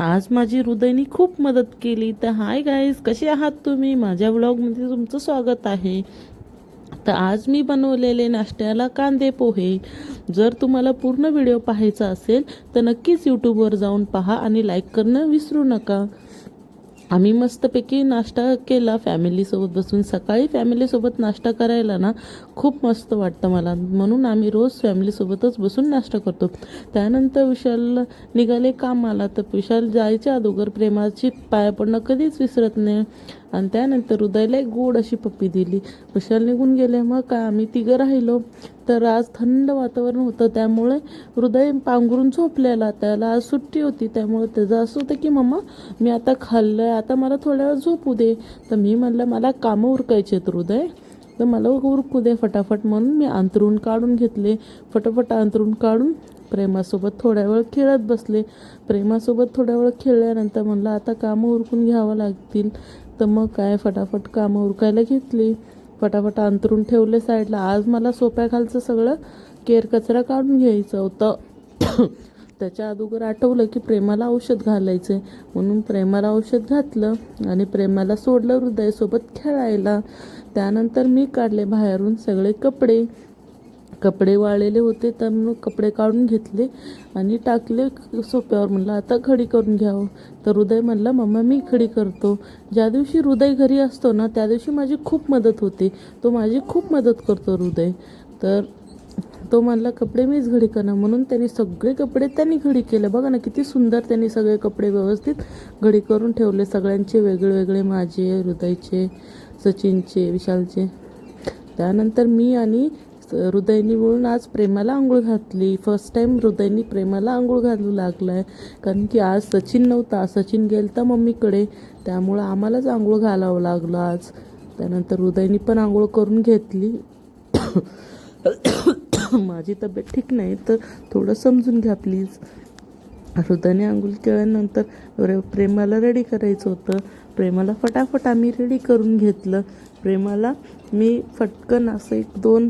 आज माझी हृदयनी खूप मदत केली. तर हाय गाईज, कसे आहात तुम्ही? माझ्या व्लॉगमध्ये तुमचं स्वागत आहे. तर आज मी बनवलेले नाश्त्याला कांदे पोहे. जर तुम्हाला पूर्ण व्हिडिओ पाहायचा असेल तर नक्कीच यूट्यूबवर जाऊन पहा आणि लाईक करणं विसरू नका. आम्ही मस्तपैकी नाश्ता केला फॅमिलीसोबत बसून. सकाळी फॅमिलीसोबत नाश्ता करायला ना खूप मस्त वाटतं मला, म्हणून आम्ही रोज फॅमिलीसोबतच बसून नाश्ता करतो. त्यानंतर विशाल निघाले कामाला. तर विशाल जायच्या अगोदर प्रेमाची पाया पडणं कधीच विसरत नाही. आणि त्यानंतर हृदयला एक गोड अशी पप्पी दिली. विशाल निघून गेले. मग काय आम्ही तिघं राहिलो. तर आज थंड वातावरण होतं, त्यामुळे हृदय पांघरून झोपलेला. त्याला आज सुट्टी होती, त्यामुळे त्याचं असं होतं की मम्मा मी आता खाल्लं आहे, आता मला थोड्या वेळ झोपू दे. तर मी म्हणलं मला कामं उरकायचे आहेत हृदय, तर मला उरकू दे फटाफट. म्हणून मी अंथरूण काढून घेतले. फटाफट अंथरूण काढून प्रेमासोबत थोड्या वेळ खेळत बसले. प्रेमासोबत थोड्या वेळ खेळल्यानंतर म्हणलं आता कामं उरकून घ्यावं लागतील. तर मग काय फटाफट कामं उरकायला घेतली. फटाफट अंथरूण ठेवले साईडला. आज मला सोप्याखालचं सगळं केर कचरा काढून घ्यायचं होतं. त्याच्या अगोदर आठवलं की प्रेमाला औषध घालायचं, म्हणून प्रेमाला औषध घातलं आणि प्रेमाला सोडलं हृदयसोबत खेळायला. त्यानंतर मी काढले बाहेरून सगळे कपडे वाळलेले होते, तर मग कपडे काढून घेतले आणि टाकले सोप्यावर. म्हणलं आता खडी करून घ्यावं. तर हृदय म्हणलं मम्मा मी खडी करतो. ज्या दिवशी हृदय घरी असतो ना त्या दिवशी माझी खूप मदत होते. तो माझी खूप मदत करतो हृदय. तर तो म्हणला कपडे मीच घडी करणार, म्हणून त्यांनी सगळे कपडे त्यांनी घडी केले. बघा ना किती सुंदर त्यांनी सगळे कपडे व्यवस्थित घडी करून ठेवले. सगळ्यांचे वेगळे वेगळे, माझे, हृदयचे, सचिनचे, विशालचे. त्यानंतर मी आणि हृदयनी मिळून आज प्रेमाला आंघोळ घातली. फर्स्ट टाईम हृदयनी प्रेमाला आंघोळ घालू लागला आहे, कारण की आज सचिन नव्हता. सचिन गेलता मम्मीकडे, त्यामुळं आम्हालाच आंघोळ घालावं लागलं आज. त्यानंतर हृदयनी पण आंघोळ करून घेतली. माझी तब्येत ठीक नाही तर थोडं समजून घ्या प्लीज. हृदयने आंघोळ केल्यानंतर प्रेमाला रेडी करायचं होतं. प्रेमाला फटाफट आम्ही रेडी करून घेतलं. प्रेमाला मी फटकन असं 1-2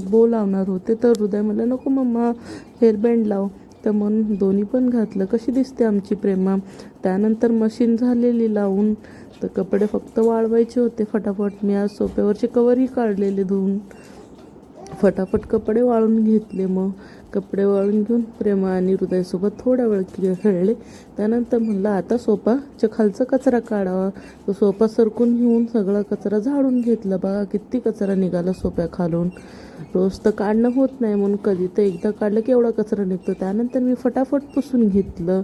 बो लावणार होते, तर हृदय म्हणलं नको मम्मा हेअरबँड लाव. तर म्हणून दोन्ही पण घातलं. कशी दिसते आमची प्रेमा. त्यानंतर मशीन झालेली लावून, तर कपडे फक्त वाळवायचे होते फटाफट. मी आज सोप्यावरचे कवरही काढलेले धुवून. फटाफट कपडे वाळून घेतले. मग कपडे वाळून घेऊन प्रेमा आणि हृदयसोबत थोडा वेळ खेळले. त्यानंतर म्हणलं आता सोफाच्या खालचा कचरा काढावा. तो सोफा सरकून घेऊन सगळा कचरा झाडून घेतला. बघा किती कचरा निघाला सोफ्या खालून. रोज तर काढणं होत नाही, म्हणून कधी तर एकदा काढलं की एवढा कचरा निघतो. त्यानंतर मी फटाफट पुसून घेतलं.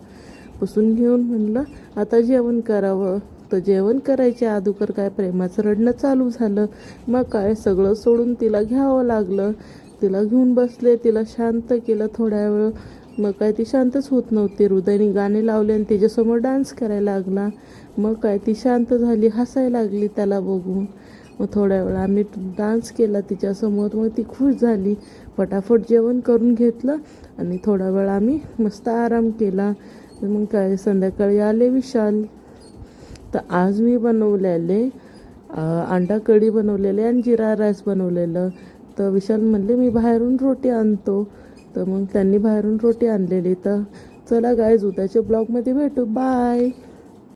पुसून घेऊन म्हणलं आता जेवण करावं. तर जेवण करायच्या अगोदर काय प्रेमाचं रडणं चालू झालं. मग काय सगळं सोडून तिला घ्यावं लागलं. तिला घेऊन बसले, तिला शांत केलं थोड्या वेळ. मग काय ती शांतच होत नव्हती. हृदयने गाणे लावले आणि तिच्यासमोर डान्स करायला लागला. मग काय ती शांत झाली, हसायला लागली त्याला बघून. मग थोड्या वेळ आम्ही डान्स केला तिच्यासमोर. मग ती खुश झाली. फटाफट जेवण करून घेतलं आणि थोडा वेळ आम्ही मस्त आराम केला. मग काय संध्याकाळी आले विशाल. तर आज मी बनवलेले अंडा कढी बनवलेले आणि जिरा राईस बनवलेलं. तर विशाल म्हणले मी बाहेरून रोटी आणतो. तर मग त्यांनी बाहेरून रोटी आणलेली. तर चला गाईज उद्याच्या ब्लॉगमध्ये भेटू. बाय.